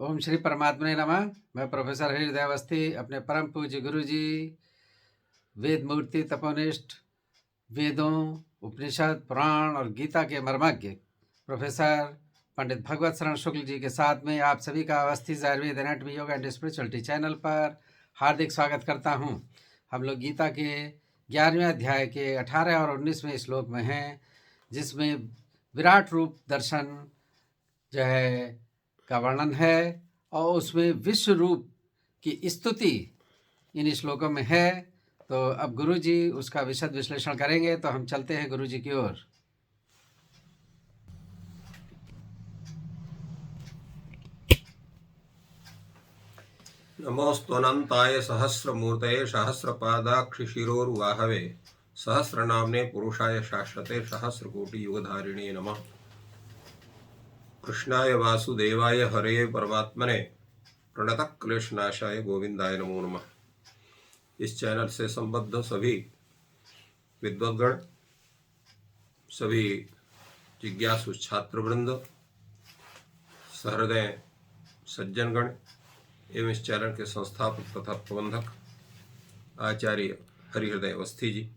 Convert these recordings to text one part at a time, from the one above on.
ओम श्री परमात्मने नमः। मैं प्रोफेसर हृदय अवस्थी अपने परम पूज्य गुरु जी वेद मूर्ति तपोनिष्ठ वेदों उपनिषद पुराण और गीता के मर्मज्ञ प्रोफेसर पंडित भगवत शरण शुक्ल जी के साथ में आप सभी का Awasthi Ayurveda anatomy yoga and spirituality channel पर हार्दिक स्वागत करता हूं। हम लोग गीता के 11वें अध्याय के 18 और 19वें श्लोक में हैं, जिसमें विराट रूप दर्शन जो है का वर्णन है और उसमें विश्व रूप की स्तुति इन श्लोकों में है। तो अब गुरु जी उसका विशद विश्लेषण करेंगे, तो हम चलते हैं गुरु जी की ओर। नमोऽस्त्वनन्ताय सहस्रमूर्तये सहस्रपादाक्षिशिरोर्वाहवे सहस्रनाम्ने पुरुषाय शाश्वते सहस्रकोटियुगधारिणे नमः। कृष्णाय वासुदेवाय हरे परमात्मने प्रणतक्लेशनाशाय गोविंदाय नमो नमः। इस चैनल से संबद्ध सभी विद्वद्गण, सभी जिज्ञासु छात्रवृंद, सहृदय सज्जनगण एवं इस चैनल के संस्थापक तथा प्रबंधक आचार्य हरिहृदय अवस्थी जी,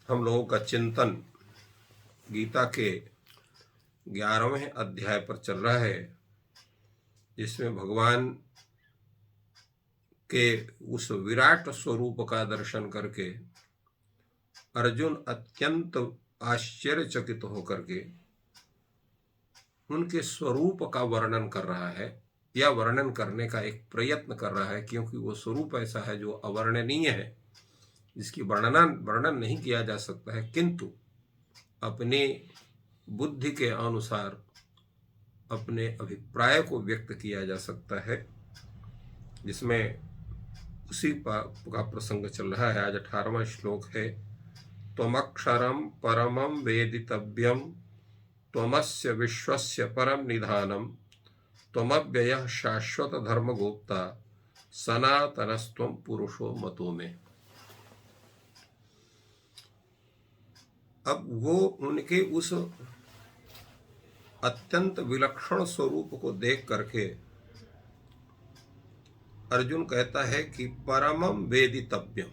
हम लोगों का चिंतन गीता के 11वें अध्याय पर चल रहा है, जिसमें भगवान के उस विराट स्वरूप का दर्शन करके अर्जुन अत्यंत आश्चर्यचकित होकर के उनके स्वरूप का वर्णन कर रहा है या वर्णन करने का एक प्रयत्न कर रहा है, क्योंकि वो स्वरूप ऐसा है जो अवर्णनीय है, जिसकी वर्णन नहीं किया जा सकता है, किंतु अपने बुद्धि के अनुसार अपने अभिप्राय को व्यक्त किया जा सकता है, जिसमें उसी का प्रसंग चल रहा है। आज 18वां श्लोक है। त्वमक्षरम परमं वेदितव्यम त्वमस्य विश्वस्य परम निधानम त्वमव्ययः शाश्वत धर्मगोप्ता सनातनस्त्वं पुरुषो मतो में। अब वो उनके उस अत्यंत विलक्षण स्वरूप को देख करके अर्जुन कहता है कि परमं वेदितव्यम।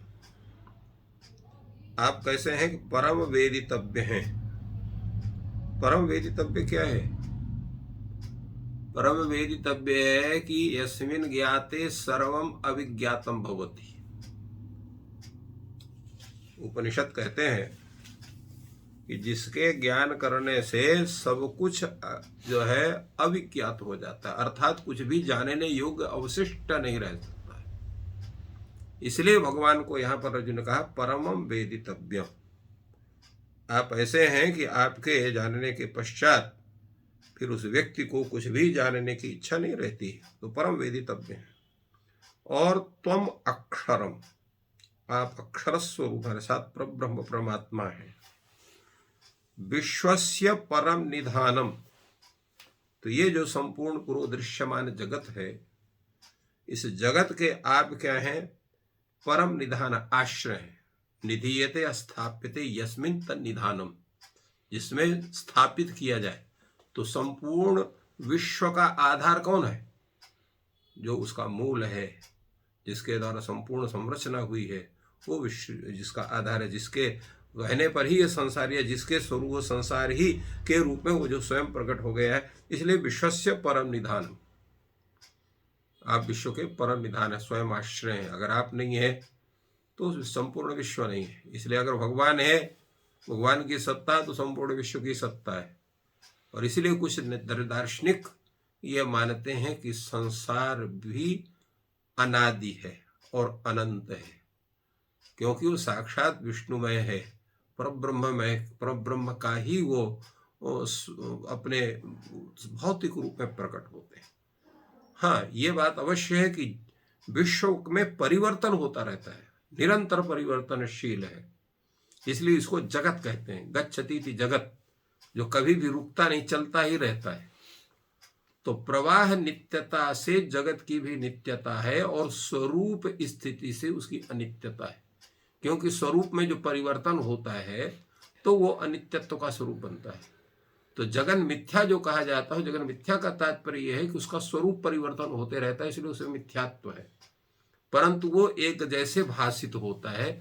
आप कैसे हैं कि परम वेदितव्य हैं। परम वेदितव्य क्या है? परम वेदितव्य है कि यस्मिन् ज्ञाते सर्वम अविज्ञातम भवति। उपनिषद कहते हैं कि जिसके ज्ञान करने से सब कुछ जो है अविज्ञात हो जाता है, अर्थात कुछ भी जानने योग्य अवशिष्ट नहीं रह सकता है। इसलिए भगवान को यहाँ पर अर्जुन ने कहा परमं वेदितव्यम। आप ऐसे हैं कि आपके जानने के पश्चात फिर उस व्यक्ति को कुछ भी जानने की इच्छा नहीं रहती, तो परम वेदितव्य है। और त्वम अक्षरम, आप अक्षर स्वरूप अर्थात परब्रह्म परमात्मा है। विश्वस्य परम निधानम, तो ये जो संपूर्ण पूर्व दृश्यमान जगत है, इस जगत के आप क्या हैं? परम निधान, आश्रय है। निधीयते स्थाप्यते यस्मिन् तन्निधानम, जिसमें स्थापित किया जाए। तो संपूर्ण विश्व का आधार कौन है? जो उसका मूल है, जिसके द्वारा संपूर्ण संरचना हुई है, वो विश्व जिसका आधार है, जिसके रहने पर ही ये संसार है, जिसके स्वरूप संसार ही के रूप में वो जो स्वयं प्रकट हो गया है। इसलिए विश्वस्य परम निधान, आप विश्व के परम निधान है, स्वयं आश्रय है। अगर आप नहीं है तो संपूर्ण विश्व नहीं है। इसलिए अगर भगवान है, भगवान की सत्ता, तो संपूर्ण विश्व की सत्ता है। और इसलिए कुछ दार्शनिक ये मानते हैं कि संसार भी अनादि है और अनंत है, क्योंकि वो साक्षात विष्णुमय है, परब्रह्ममय, परब्रह्म का ही वो अपने भौतिक रूप में प्रकट होते हैं। हाँ, ये बात अवश्य है कि विश्व में परिवर्तन होता रहता है, निरंतर परिवर्तनशील है। इसलिए इसको जगत कहते हैं, गच्छतीति जगत, जो कभी भी रुकता नहीं, चलता ही रहता है। तो प्रवाह नित्यता से जगत की भी नित्यता है और स्वरूप स्थिति से उसकी अनित्यता है, क्योंकि स्वरूप में जो परिवर्तन होता है तो वो अनित्यत्व का स्वरूप बनता है। तो जगन मिथ्या जो कहा जाता है, जगन मिथ्या का तात्पर्य यह है कि उसका स्वरूप परिवर्तन होते रहता है, इसलिए उसे मिथ्यात्व है। परंतु वो एक जैसे भाषित होता है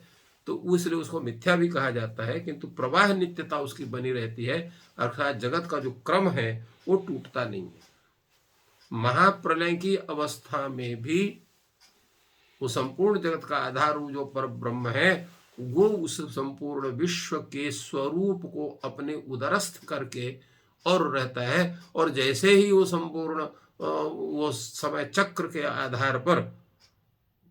तो इसलिए उसको मिथ्या भी कहा जाता है, किंतु प्रवाह नित्यता उसकी बनी रहती है, अर्थात जगत का जो क्रम है वो टूटता नहीं है। महाप्रलय की अवस्था में भी वो संपूर्ण जगत का आधार जो पर ब्रह्म है वो उस संपूर्ण विश्व के स्वरूप को अपने उदरस्थ करके और रहता है। और जैसे ही वो संपूर्ण वो समय चक्र के आधार पर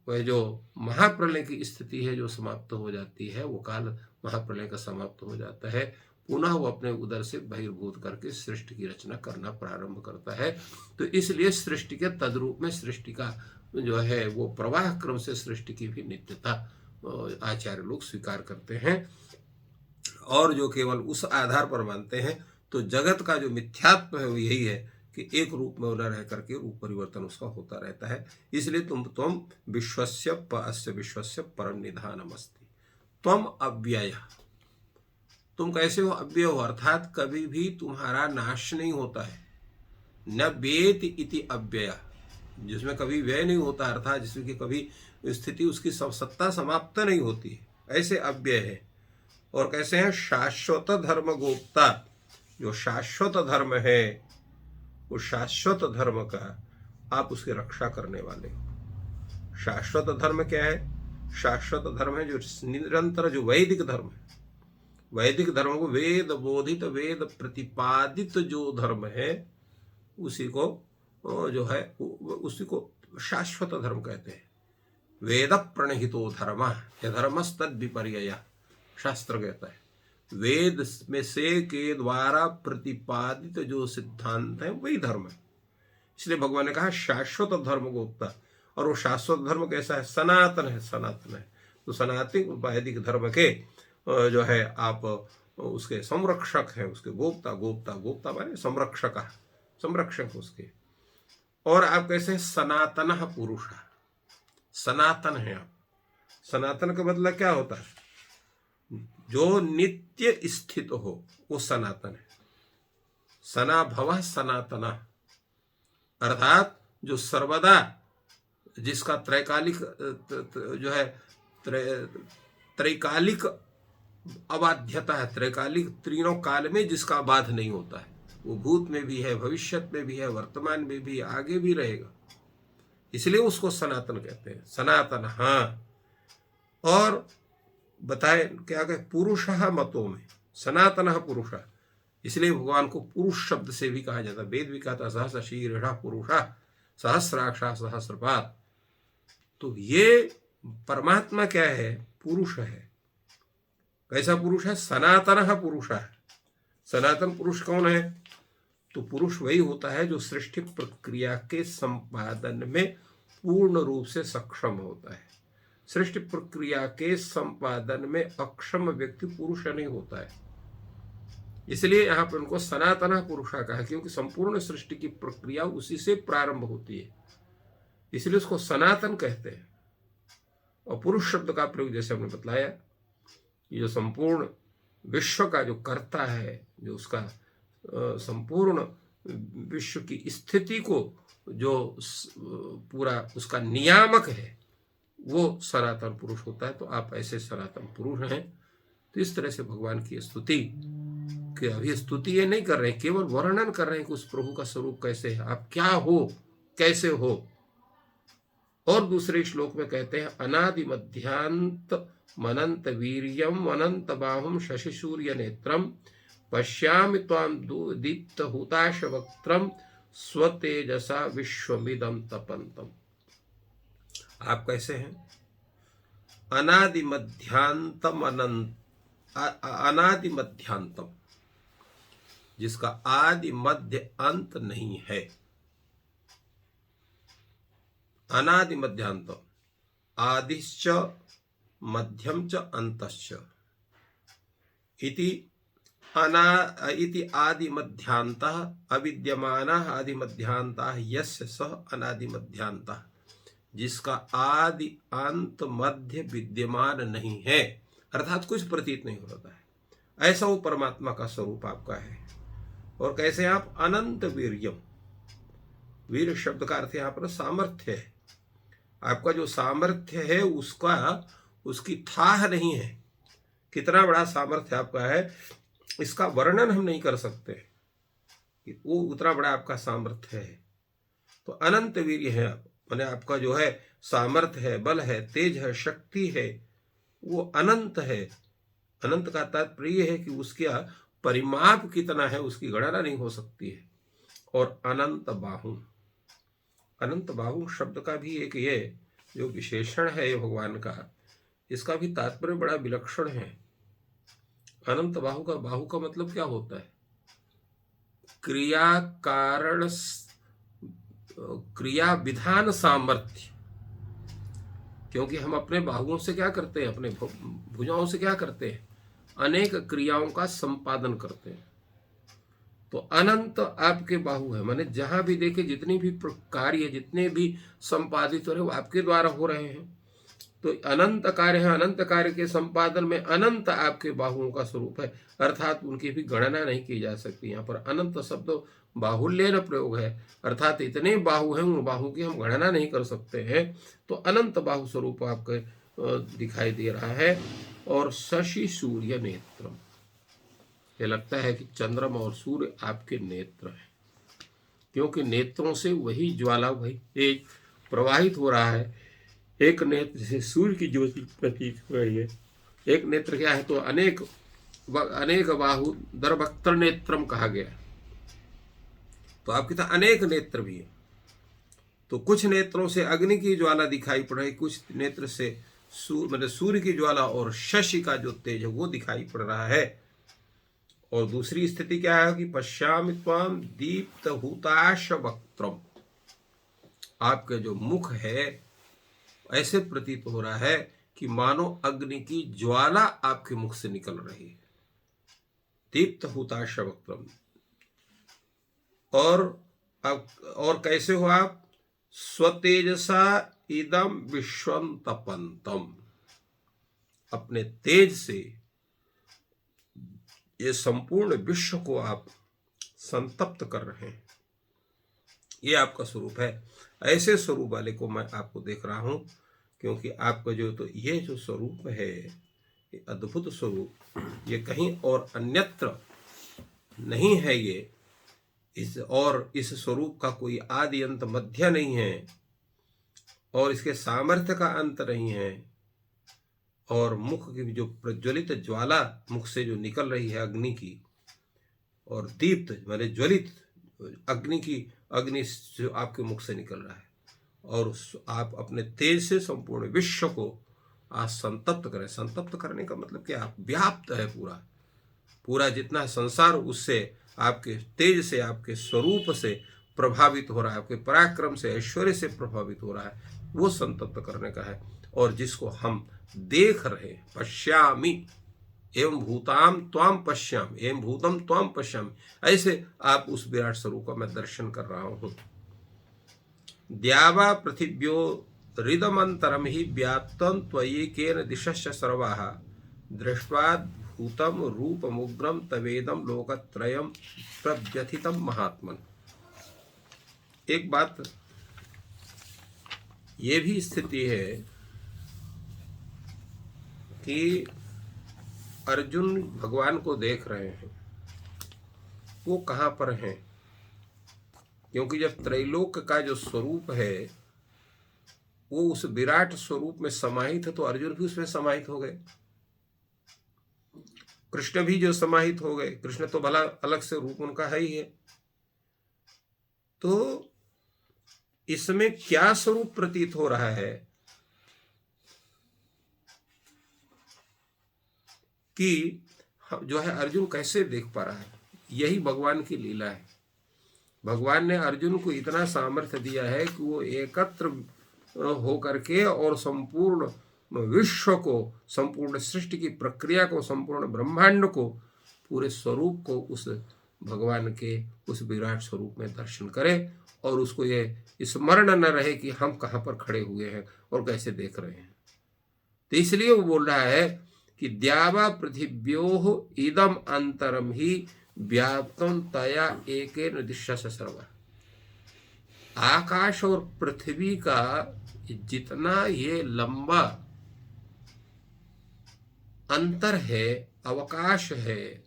वह जो महाप्रलय की स्थिति है जो समाप्त हो जाती है, वो काल महाप्रलय का समाप्त हो जाता है, पुनः वो अपने उदर से बहिर्भूत करके सृष्टि की रचना करना प्रारंभ करता है। तो इसलिए सृष्टि के तद्रूप में सृष्टि का जो है वो प्रवाह क्रम से सृष्टि की भी नित्यता आचार्य लोग स्वीकार करते हैं, और जो केवल उस आधार पर मानते हैं। तो जगत का जो मिथ्यात्व है वो यही है कि एक रूप में न रह करके रूप परिवर्तन उसका होता रहता है। इसलिए तुम विश्वस्य अस्य विश्वस्य परम निधानमस्ति, तुम अव्यय, तुम कैसे हो? अव्यय हो, अर्थात कभी भी तुम्हारा नाश नहीं होता है। न वेति इति अव्यय, जिसमें कभी व्यय नहीं होता, अर्थात जिसमें कभी स्थिति उसकी सब सत्ता समाप्त नहीं होती है, ऐसे अव्यय है। और कैसे है? शाश्वत धर्म गोप्ता, जो शाश्वत धर्म है वो शाश्वत धर्म का आप उसकी रक्षा करने वाले हो। शाश्वत धर्म क्या है? शाश्वत धर्म है जो निरंतर, जो वैदिक धर्म है। वैदिक धर्म को वेद बोधित, वेद प्रतिपादित जो धर्म है उसी को जो है उसी को शाश्वत धर्म कहते हैं। वेद प्रणहितो धर्म यह धर्मस्तद विपर्यय, शास्त्र कहता है। वेद में से के द्वारा प्रतिपादित जो सिद्धांत है वही धर्म है। इसलिए भगवान ने कहा शाश्वत धर्म गोप्ता। और वो शाश्वत धर्म कैसा है? सनातन है, सनातन है। तो सनातन वैदिक धर्म के जो है आप उसके संरक्षक हैं, उसके गोप्ता, गोप्ता गोप्ता माने संरक्षक, संरक्षक उसके। और आप कैसे हैं? सनातन पुरुष, सनातन है आप। सनातन का मतलब क्या होता है? जो नित्य स्थित हो वो सनातन है। सना भव सनातना, अर्थात जो सर्वदा, जिसका त्रैकालिक जो है त्रैकालिक अबाध्यता है, त्रैकालिक तीनों काल में जिसका बाध नहीं होता है, वो भूत में भी है, भविष्य में भी है, वर्तमान में भी, आगे भी रहेगा, इसलिए उसको सनातन कहते हैं। सनातन, हाँ। और बताए क्या कहे? पुरुष मतों में सनातन पुरुष, इसलिए भगवान को पुरुष शब्द से भी कहा जाता है। वेद भी कहता सहस्र शीर्ष पुरुष सहस्राक्षा सहस्रपात। तो ये परमात्मा क्या है? पुरुष है। कैसा पुरुष है? सनातन पुरुष है। सनातन पुरुष कौन है? तो पुरुष वही होता है जो सृष्टि प्रक्रिया के संपादन में पूर्ण रूप से सक्षम होता है। सृष्टि प्रक्रिया के संपादन में अक्षम व्यक्ति पुरुष नहीं होता है। इसलिए यहाँ पर उनको सनातन पुरुषा कहा, क्योंकि संपूर्ण सृष्टि की प्रक्रिया उसी से प्रारंभ होती है, इसलिए उसको सनातन कहते हैं। और पुरुष शब्द का प्रयोग जैसे हमने बतलाया, ये जो संपूर्ण विश्व का जो कर्ता है, जो उसका संपूर्ण विश्व की स्थिति को जो पूरा उसका नियामक है, वो सनातन पुरुष होता है। तो आप ऐसे सनातन पुरुष हैं। तो इस तरह से भगवान की स्तुति, कि अभी स्तुति ये नहीं कर रहे हैं, केवल वर्णन कर रहे हैं कि उस प्रभु का स्वरूप कैसे है, आप क्या हो, कैसे हो। और दूसरे श्लोक में कहते हैं अनादि मध्यांत मनंत वीर्यम अनंत बाहुम शशि सूर्य नेत्रम पश्यामि त्वाम दीप्त हुताश वक्त्रम स्वतेजसा विश्वमिदं तपंतम। आप कैसे हैं? अनादि मध्यांतम अनंत, अनादि मध्यांतम, जिसका आदि मध्य अंत नहीं है। अनादि मध्यांतम, आदिश्च मध्यम च अंतश्च इति इति आदि मध्यांतः अविद्यमानः आदि मध्यांतः यस्य सः अनादि मध्यांतः, जिसका आदि अंत मध्य विद्यमान नहीं है, अर्थात कुछ प्रतीत नहीं होता है, ऐसा वो परमात्मा का स्वरूप आपका है। और कैसे आप अनंत वीर्यम, वीर शब्द का अर्थ यहाँ पर सामर्थ्य है। आपका जो सामर्थ्य है उसकी थाह नहीं है। कितना बड़ा सामर्थ्य आपका है इसका वर्णन हम नहीं कर सकते कि वो उतना बड़ा आपका सामर्थ्य है। तो अनंत वीर्य है, माने आपका जो है सामर्थ्य है, बल है, तेज है, शक्ति है, वो अनंत है। अनंत का तात्पर्य है कि उसका परिमाप कितना है उसकी गणना नहीं हो सकती है। और अनंत बाहु, अनंत बाहु शब्द का भी एक ये जो विशेषण है ये भगवान का, इसका भी तात्पर्य बड़ा विलक्षण है। अनंत बाहु का मतलब क्या होता है? क्रिया कारण क्रिया विधान सामर्थ्य। क्योंकि हम अपने बाहुओं से क्या करते हैं, अपने भुजाओं से क्या करते हैं, अनेक क्रियाओं का संपादन करते हैं। तो अनंत आपके बाहु है, माने जहां भी देखे जितनी भी कार्य जितने भी संपादित हो रहे वो आपके द्वारा हो रहे हैं। तो अनंत कार्य है, अनंत कार्य के संपादन में अनंत आपके बाहुओं का स्वरूप है, अर्थात उनकी भी गणना नहीं की जा सकती। यहाँ पर अनंत शब्द बाहुल्य न प्रयोग है, अर्थात इतने बाहु हैं उन बाहु की हम गणना नहीं कर सकते हैं। तो अनंत बाहु स्वरूप आपके दिखाई दे रहा है। और शशि सूर्य नेत्रम, ये लगता है कि चंद्रमा और सूर्य आपके नेत्र हैं, क्योंकि नेत्रों से वही ज्वाला वही तेज प्रवाहित हो रहा है। एक नेत्र से सूर्य की ज्योति प्रतीत हो रही है। एक नेत्र क्या है, तो अनेक बाहु दरवक्त्र नेत्रम कहा गया। तो आपके तो अनेक नेत्र भी है। तो कुछ नेत्रों से अग्नि की ज्वाला दिखाई पड़ रही, कुछ नेत्र से मतलब सूर्य की ज्वाला और शशि का जो तेज है वो दिखाई पड़ रहा है। और दूसरी स्थिति क्या है कि पश्यामि त्वाम दीप्त हुताश वक्त्रम, आपका जो मुख है ऐसे प्रतीत हो रहा है कि मानो अग्नि की ज्वाला आपके मुख से निकल रही है। दीप्त हुताश वक्त्रम। और कैसे हो आप? स्वतेजसा इदम विश्वम तपंतम, अपने तेज से ये संपूर्ण विश्व को आप संतप्त कर रहे हैं। ये आपका स्वरूप है। ऐसे स्वरूप वाले को मैं आपको देख रहा हूं, क्योंकि आपका ये जो स्वरूप है ये अद्भुत स्वरूप, ये कहीं और अन्यत्र नहीं है। ये इस स्वरूप का कोई आदि अंत मध्य नहीं है, और इसके सामर्थ्य का अंत नहीं है। और मुख की जो प्रज्वलित ज्वाला मुख से जो निकल रही है अग्नि की, और दीप्त माने ज्वलित अग्नि जो आपके मुख से निकल रहा है, और आप अपने तेज से संपूर्ण विश्व को आज संतप्त करें। संतप्त करने का मतलब क्या? आप व्याप्त है, पूरा जितना संसार उससे आपके तेज से, आपके स्वरूप से प्रभावित हो रहा है, आपके पराक्रम से, ऐश्वर्य से प्रभावित हो रहा है, वो संतप्त करने का है। और जिसको हम देख रहे, पश्यामि एवं भूताम त्वाम पश्यामि, एवं भूतम त्वाम पश्यामि, ऐसे आप उस विराट स्वरूप का मैं दर्शन कर रहा हूं। द्यावा पृथिव्यो हृदमंतरम ही व्याप्तं त्वयेकेन दिशश्च सर्वाः दृष्ट्वा भूतम रूपमुग्रम तवेदम लोकत्रयम प्रव्यथितम महात्मन। एक बात ये भी स्थिति है कि अर्जुन भगवान को देख रहे हैं, वो कहाँ पर हैं? क्योंकि जब त्रैलोक का जो स्वरूप है वो उस विराट स्वरूप में समाहित है, तो अर्जुन भी उसमें समाहित हो गए, कृष्ण भी जो समाहित हो गए। कृष्ण तो भला अलग से रूप उनका है ही है। तो इसमें क्या स्वरूप प्रतीत हो रहा है कि जो है अर्जुन कैसे देख पा रहा है? यही भगवान की लीला है। भगवान ने अर्जुन को इतना सामर्थ्य दिया है कि वो एकत्र होकर के और संपूर्ण विश्व को, संपूर्ण सृष्टि की प्रक्रिया को, संपूर्ण ब्रह्मांड को, पूरे स्वरूप को उस भगवान के उस विराट स्वरूप में दर्शन करे, और उसको ये स्मरण न रहे कि हम कहाँ पर खड़े हुए हैं और कैसे देख रहे हैं। तो इसलिए वो बोल रहा है कि द्यावा पृथिव्योः इदम अंतरम ही व्याप्तम तया एकेन दिशा से सर्वा। आकाश और पृथ्वी का जितना ये लंबा अंतर है, अवकाश है,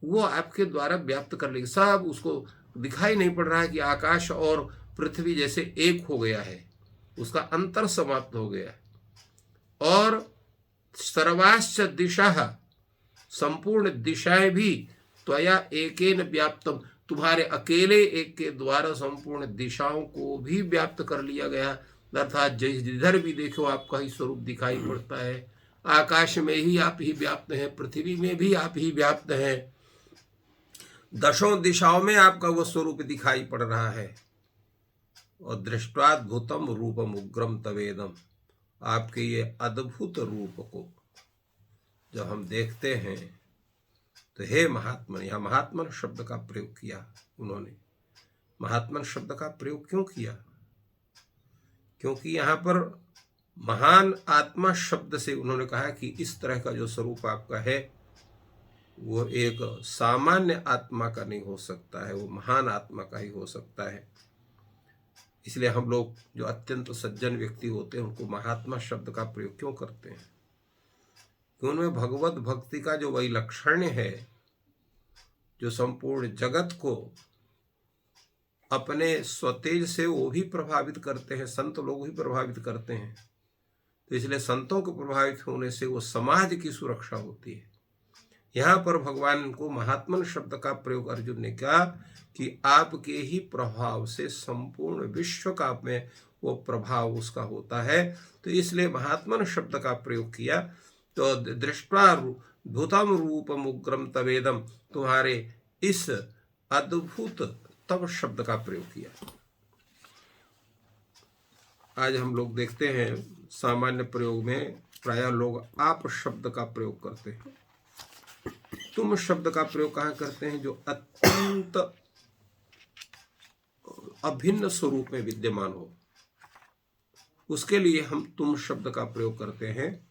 वो आपके द्वारा व्याप्त कर लेगी। सब उसको दिखाई नहीं पड़ रहा है कि आकाश और पृथ्वी जैसे एक हो गया है, उसका अंतर समाप्त हो गया है। और सर्वाश्च दिशा, संपूर्ण दिशाएं भी त्वया एकेन व्याप्तम, तुम्हारे अकेले एक के द्वारा संपूर्ण दिशाओं को भी व्याप्त कर लिया गया। अर्थात जिधर भी देखो आपका ही स्वरूप दिखाई पड़ता है। आकाश में ही आप ही व्याप्त हैं, पृथ्वी में भी आप ही व्याप्त हैं, दशों दिशाओं में आपका वो स्वरूप दिखाई पड़ रहा है। और दृष्टाद्भुतम रूपम उग्रम तवेदम, आपके ये अद्भुत रूप को जब हम देखते हैं तो हे महात्मन, यहां महात्मन शब्द का प्रयोग किया उन्होंने। महात्मन शब्द का प्रयोग क्यों किया? क्योंकि यहां पर महान आत्मा शब्द से उन्होंने कहा कि इस तरह का जो स्वरूप आपका है वो एक सामान्य आत्मा का नहीं हो सकता है, वो महान आत्मा का ही हो सकता है। इसलिए हम लोग जो अत्यंत सज्जन व्यक्ति होते हैं उनको महात्मा शब्द का प्रयोग क्यों करते हैं? कि उनमें भगवत भक्ति का जो वही लक्षण है, जो संपूर्ण जगत को अपने स्वतेज से वो भी प्रभावित करते हैं, संत लोग भी प्रभावित करते हैं। तो इसलिए संतों के प्रभावित होने से वो समाज की सुरक्षा होती है। यहाँ पर भगवान को महात्मन शब्द का प्रयोग अर्जुन ने किया कि आपके ही प्रभाव से संपूर्ण विश्व का में वो प्रभाव उसका होता है। तो इसलिए महात्मन शब्द का प्रयोग किया। तो दृष्टा भूतम रूपम उग्रम तवेदम, तुम्हारे इस अद्भुत तब शब्द का प्रयोग किया। आज हम लोग देखते हैं सामान्य प्रयोग में प्रायः लोग आप शब्द का प्रयोग करते हैं, तुम शब्द का प्रयोग कहाँ करते हैं? जो अत्यंत अभिन्न स्वरूप में विद्यमान हो उसके लिए हम तुम शब्द का प्रयोग करते हैं।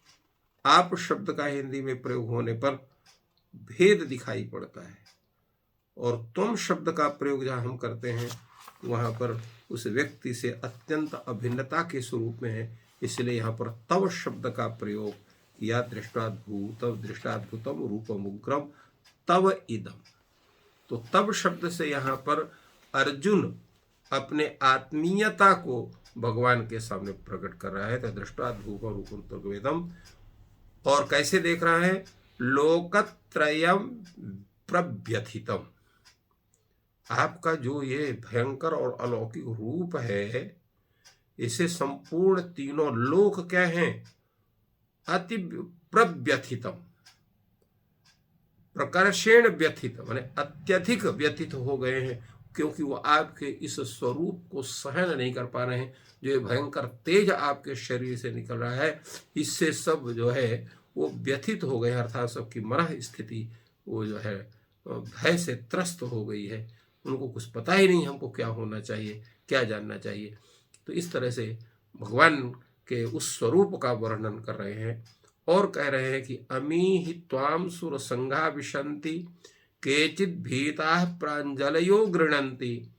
आप शब्द का हिंदी में प्रयोग होने पर भेद दिखाई पड़ता है, और तुम शब्द का प्रयोग जहाँ हम करते हैं वहाँ पर उस व्यक्ति से अत्यंत अभिन्नता के स्वरूप में है। इसलिए यहाँ पर तव शब्द का प्रयोग किया। दृष्टाद्भुतम रूपम उग्रम तव इदम। तो तव शब्द से यहाँ पर अर्जुन अपने आत्मीयता को भगवान के सामने प्रकट कर रहा है। तो दृष्टाद्भुतम रूपम तवेदम, और कैसे देख रहा है? लोकत्रयम प्रव्यथितम, आपका जो ये भयंकर और अलौकिक रूप है, इसे संपूर्ण तीनों लोक क्या हैं? अति प्रव्यथितम, प्रकर्षेण व्यथित, माने अत्यधिक व्यथित हो गए हैं, क्योंकि वो आपके इस स्वरूप को सहन नहीं कर पा रहे हैं। जो ये भयंकर तेज आपके शरीर से निकल रहा है, इससे सब जो है वो व्यथित हो गए, अर्थात सबकी मन स्थिति वो जो है भय से त्रस्त हो गई है। उनको कुछ पता ही नहीं हमको क्या होना चाहिए, क्या जानना चाहिए। तो इस तरह से भगवान के उस स्वरूप का वर्णन कर रहे हैं और कह रहे हैं कि अमी हि त्वाम सुर संघा विशन्ति केचित् भीताः प्राञ्जलयो गृह्णन्ति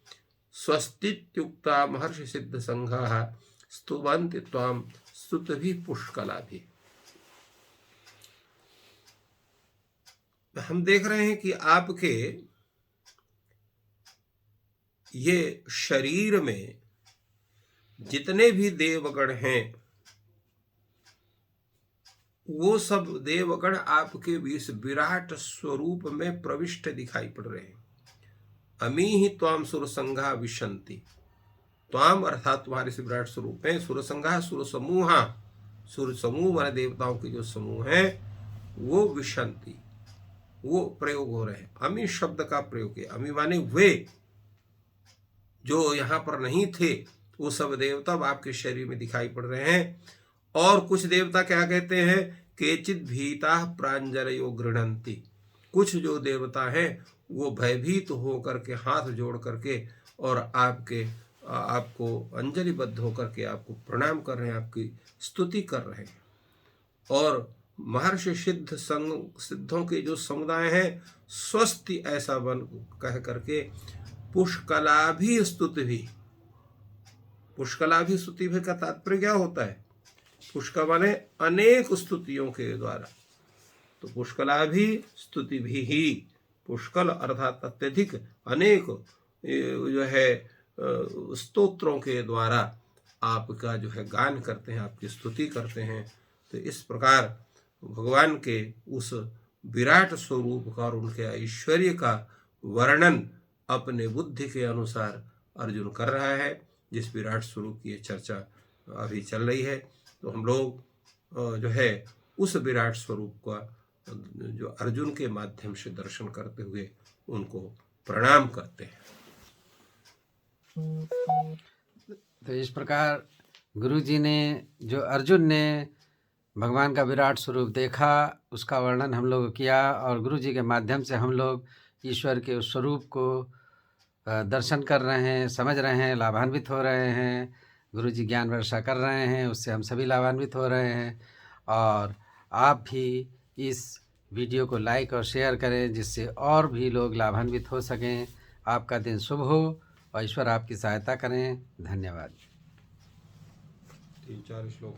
स्वस्तित्युक्ता महर्षि सिद्ध संघाः स्तुवन्ति त्वाम स्तुतिभिः पुष्कलाभिः। हम देख रहे हैं कि आपके ये शरीर में जितने भी देवगण हैं वो सब देवगण आपके इस विराट स्वरूप में प्रविष्ट दिखाई पड़ रहे हैं। अमी ही त्वाम सुरसंघा विशन्ति, त्वाम अर्थात तुम्हारे इस विराट स्वरूप में सुरसंघा सुर समूहा, सुर समूह माने देवताओं के जो समूह हैं वो विशन्ति, वो प्रयोग हो रहे हैं। अमी शब्द का प्रयोग किया। अमी माने वे जो यहाँ पर नहीं थे, वो सब देवता आपके शरीर में दिखाई पड़ रहे हैं। और कुछ देवता क्या कहते हैं? केचित् भीता प्रांजलयो गृह्णन्ति, कुछ जो देवता हैं वो भयभीत होकर के हाथ जोड़ करके और आपको अंजलिबद्ध होकर के आपको प्रणाम कर रहे हैं, आपकी स्तुति कर रहे हैं। और महर्षि सिद्धों के जो समुदाय हैं, स्वस्ति ऐसा बन कह करके पुष्कलाभिस्तुति का तात्पर्य क्या होता है? पुष्कर माने अनेक स्तुतियों के द्वारा, तो पुष्कलाभिस्तुति भी ही, पुष्कल अर्थात अत्यधिक, अनेक जो है स्तोत्रों के द्वारा आपका जो है गान करते हैं, आपकी स्तुति करते हैं। तो इस प्रकार भगवान के उस विराट स्वरूप का और उनके ऐश्वर्य का वर्णन अपने बुद्धि के अनुसार अर्जुन कर रहा है। जिस विराट स्वरूप की चर्चा अभी चल रही है, तो हम लोग जो है उस विराट स्वरूप का जो अर्जुन के माध्यम से दर्शन करते हुए उनको प्रणाम करते हैं। तो इस प्रकार गुरु जी ने, जो अर्जुन ने भगवान का विराट स्वरूप देखा, उसका वर्णन हम लोग किया, और गुरु जी के माध्यम से हम लोग ईश्वर के उस स्वरूप को दर्शन कर रहे हैं, समझ रहे हैं, लाभान्वित हो रहे हैं। गुरु जी ज्ञान वर्षा कर रहे हैं, उससे हम सभी लाभान्वित हो रहे हैं। और आप भी इस वीडियो को लाइक और शेयर करें, जिससे और भी लोग लाभान्वित हो सकें। आपका दिन शुभ हो और ईश्वर आपकी सहायता करें। धन्यवाद। 3-4 श्लोक